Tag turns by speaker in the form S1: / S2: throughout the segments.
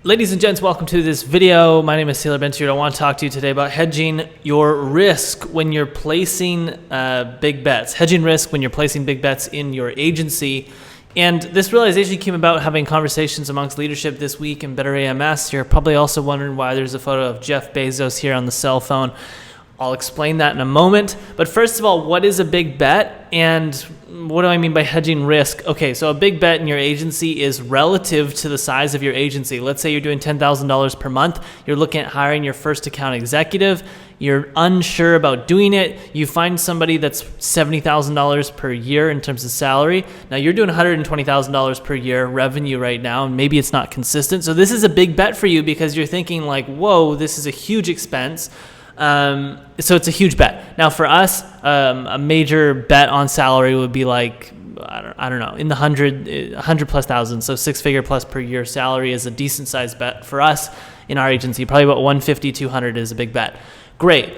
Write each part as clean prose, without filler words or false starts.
S1: Ladies and gents, welcome to this video. My name is Taylor Benster. I want to talk to you today about hedging your risk when you're placing big bets. Hedging risk when you're placing big bets in your agency. And this realization came about having conversations amongst leadership this week in Better AMS. You're probably also wondering why there's a photo of Jeff Bezos here on the cell phone. I'll explain that in a moment. But first of all, what is a big bet? And what do I mean by hedging risk? Okay, so a big bet in your agency is relative to the size of your agency. Let's say you're doing $10,000 per month. You're looking at hiring your first account executive. You're unsure about doing it. You find somebody that's $70,000 per year in terms of salary. Now you're doing $120,000 per year revenue right now, and maybe it's not consistent. So this is a big bet for you because you're thinking like, whoa, this is a huge expense. So it's a huge bet. Now for us, a major bet on salary would be like, I don't know, in the 100 plus thousand. So 6-figure plus per year salary is a decent sized bet for us in our agency. Probably about 150, 200 is a big bet. Great.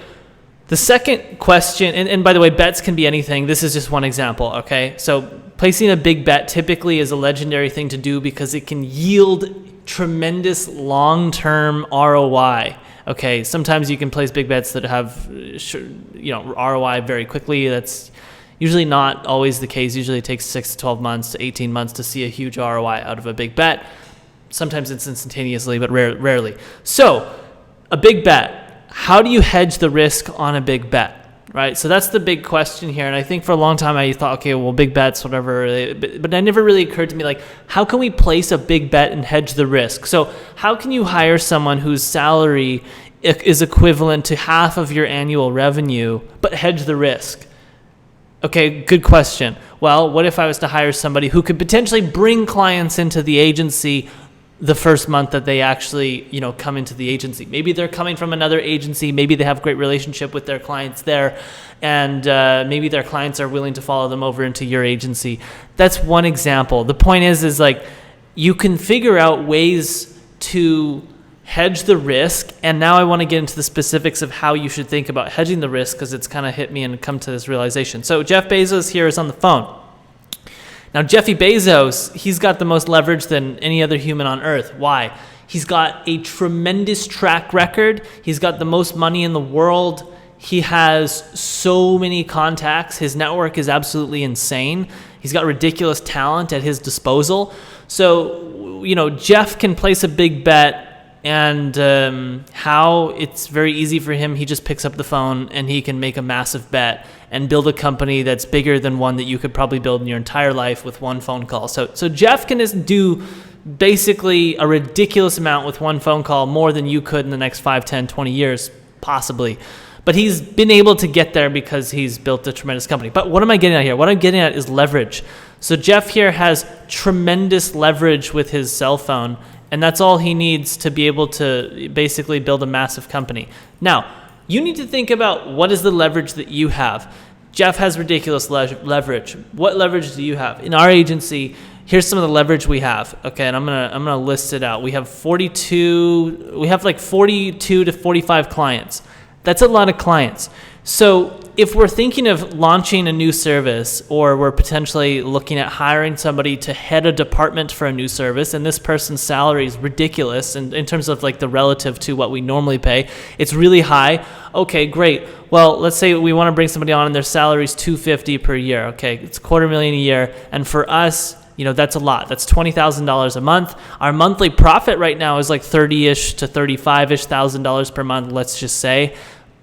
S1: The second question, and by the way, bets can be anything. This is just one example, okay? So placing a big bet typically is a legendary thing to do because it can yield tremendous long-term ROI. Okay, sometimes you can place big bets that have, ROI very quickly. That's usually not always the case. Usually it takes 6 to 12 months to 18 months to see a huge ROI out of a big bet. Sometimes it's instantaneously, but rarely. So, a big bet. How do you hedge the risk on a big bet? Right, so that's the big question here. And I think for a long time I thought, okay, well, big bets, whatever. But it never really occurred to me, like, how can we place a big bet and hedge the risk? So how can you hire someone whose salary is equivalent to half of your annual revenue, but hedge the risk? Okay, good question. Well, what if I was to hire somebody who could potentially bring clients into the agency the first month that they actually, come into the agency? Maybe they're coming from another agency. Maybe they have great relationship with their clients there, and maybe their clients are willing to follow them over into your agency. That's one example. The point is like you can figure out ways to hedge the risk, and now I want to get into the specifics of how you should think about hedging the risk because it's kind of hit me and come to this realization. So Jeff Bezos here is on the phone. Now, Jeffy Bezos, he's got the most leverage than any other human on earth. Why? He's got a tremendous track record. He's got the most money in the world. He has so many contacts. His network is absolutely insane. He's got ridiculous talent at his disposal. So, Jeff can place a big bet, and how it's very easy for him. He just picks up the phone and he can make a massive bet and build a company that's bigger than one that you could probably build in your entire life with one phone call. So Jeff can just do basically a ridiculous amount with one phone call, more than you could in the next 5, 10, 20 years, possibly. But he's been able to get there because he's built a tremendous company. But what am I getting at here? What I'm getting at is leverage. So Jeff here has tremendous leverage with his cell phone, and that's all he needs to be able to basically build a massive company. Now, you need to think about what is the leverage that you have. Jeff has ridiculous leverage. What leverage do you have? In our agency, here's some of the leverage we have. Okay, and I'm gonna list it out. We have 42 to 45 clients. That's a lot of clients. So if we're thinking of launching a new service, or we're potentially looking at hiring somebody to head a department for a new service, and this person's salary is ridiculous in terms of like the relative to what we normally pay, it's really high. Okay, great. Well, let's say we want to bring somebody on and their salary is $250,000 per year. Okay, it's $250,000 a year. And for us, that's a lot. That's $20,000 a month. Our monthly profit right now is like $30,000-ish to $35,000-ish thousand per month, let's just say.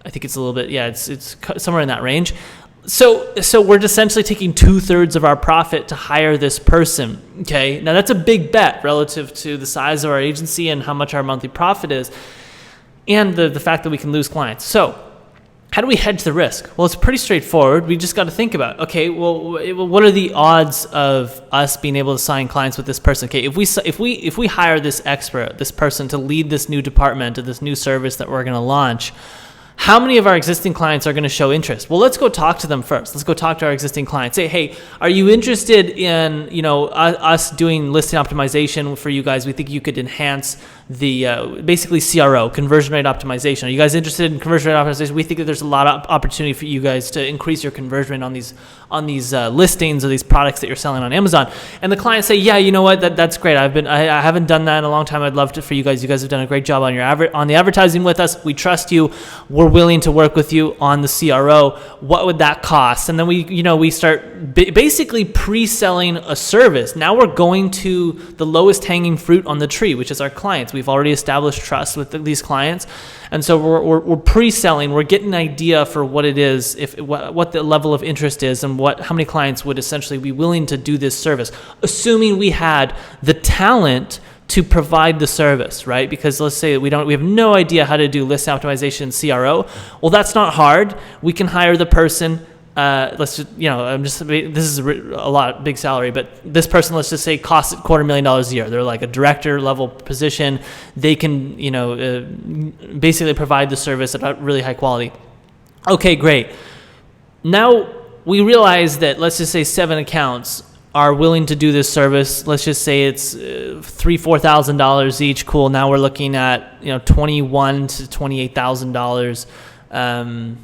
S1: I think it's a little bit, it's somewhere in that range. So we're essentially taking 2/3 of our profit to hire this person, okay? Now that's a big bet relative to the size of our agency and how much our monthly profit is, and the fact that we can lose clients. So how do we hedge the risk? Well, it's pretty straightforward. We just got to think about, okay, well, what are the odds of us being able to sign clients with this person? Okay, if we hire this expert, this person to lead this new department or this new service that we're going to launch, how many of our existing clients are going to show interest? Well, let's go talk to them first. Let's go talk to our existing clients. Say, hey, are you interested in, us doing listing optimization for you guys? We think you could enhance the basically CRO, conversion rate optimization. Are you guys interested in conversion rate optimization? We think that there's a lot of opportunity for you guys to increase your conversion rate on these listings or these products that you're selling on Amazon. And the clients say, yeah, you know what, that's great. I haven't done that in a long time. I'd love to for you guys. You guys have done a great job on on the advertising with us. We trust you. We're willing to work with you on the CRO. What would that cost? And then we start basically pre-selling a service. Now we're going to the lowest hanging fruit on the tree, which is our clients. We've already established trust with these clients, and so we're pre-selling. We're getting an idea for what it is, what the level of interest is, and how many clients would essentially be willing to do this service, assuming we had the talent to provide the service, right? Because let's say we have no idea how to do list optimization CRO. Well, that's not hard. We can hire the person. This is a big salary, but this person, let's just say, costs $250,000 a year. They're like a director level position. They can, basically provide the service at a really high quality. Okay, great. Now we realize that, let's just say 7 accounts are willing to do this service. Let's just say it's $3,000-$4,000 each. Cool. Now we're looking at $21,000 to $28,000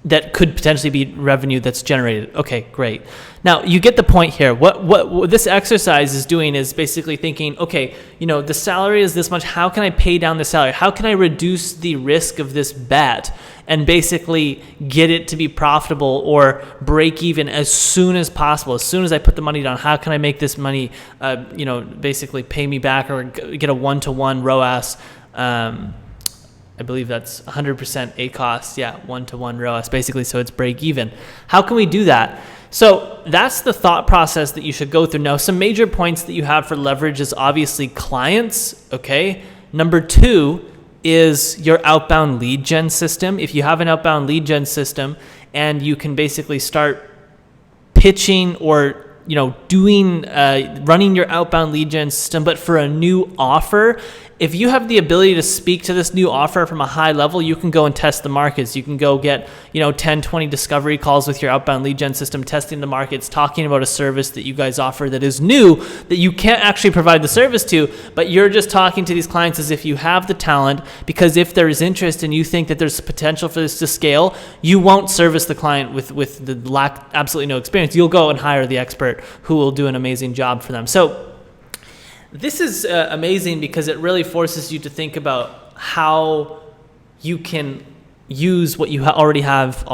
S1: that could potentially be revenue that's generated. Okay, great. Now you get the point here. What this exercise is doing is basically thinking, okay, the salary is this much. How can I pay down the salary? How can I reduce the risk of this bet and basically get it to be profitable or break even as soon as possible? As soon as I put the money down, how can I make this money, basically pay me back or get a 1-to-1 ROAS? I believe that's 100% ACoS, 1-to-1 ROAS, basically, so it's break even. How can we do that? So that's the thought process that you should go through. Now, some major points that you have for leverage is obviously clients, okay? Number 2 is your outbound lead gen system. If you have an outbound lead gen system and you can basically start pitching or running your outbound lead gen system, but for a new offer, if you have the ability to speak to this new offer from a high level, you can go and test the markets. You can go get, 10, 20 discovery calls with your outbound lead gen system, testing the markets, talking about a service that you guys offer that is new, that you can't actually provide the service to, but you're just talking to these clients as if you have the talent, because if there is interest and you think that there's potential for this to scale, you won't service the client with the absolutely no experience. You'll go and hire the expert who will do an amazing job for them. So this is amazing because it really forces you to think about how you can use what you already have,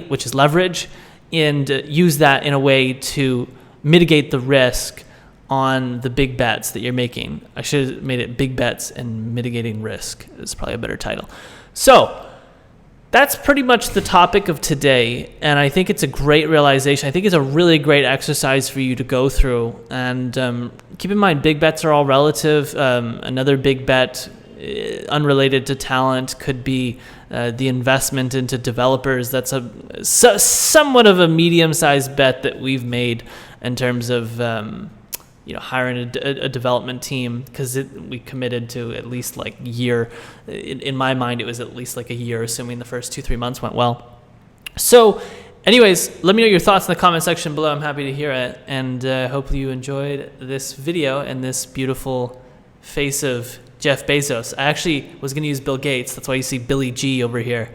S1: which is leverage, and use that in a way to mitigate the risk on the big bets that you're making. I should have made it big bets and mitigating risk. It's probably a better title. So that's pretty much the topic of today, and I think it's a great realization. I think it's a really great exercise for you to go through. And keep in mind, big bets are all relative. Another big bet, unrelated to talent, could be the investment into developers. That's somewhat of a medium-sized bet that we've made in terms of hiring a development team, because we committed to at least like a year. In my mind, it was at least like a year, assuming the first 2-3 months went well. So anyways, let me know your thoughts in the comment section below. I'm happy to hear it. And hopefully you enjoyed this video and this beautiful face of Jeff Bezos. I actually was going to use Bill Gates. That's why you see Billy G over here.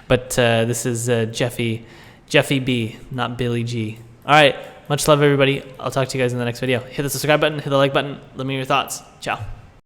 S1: But this is Jeffy B, not Billy G. All right. Much love, everybody. I'll talk to you guys in the next video. Hit the subscribe button, hit the like button. Let me know your thoughts. Ciao.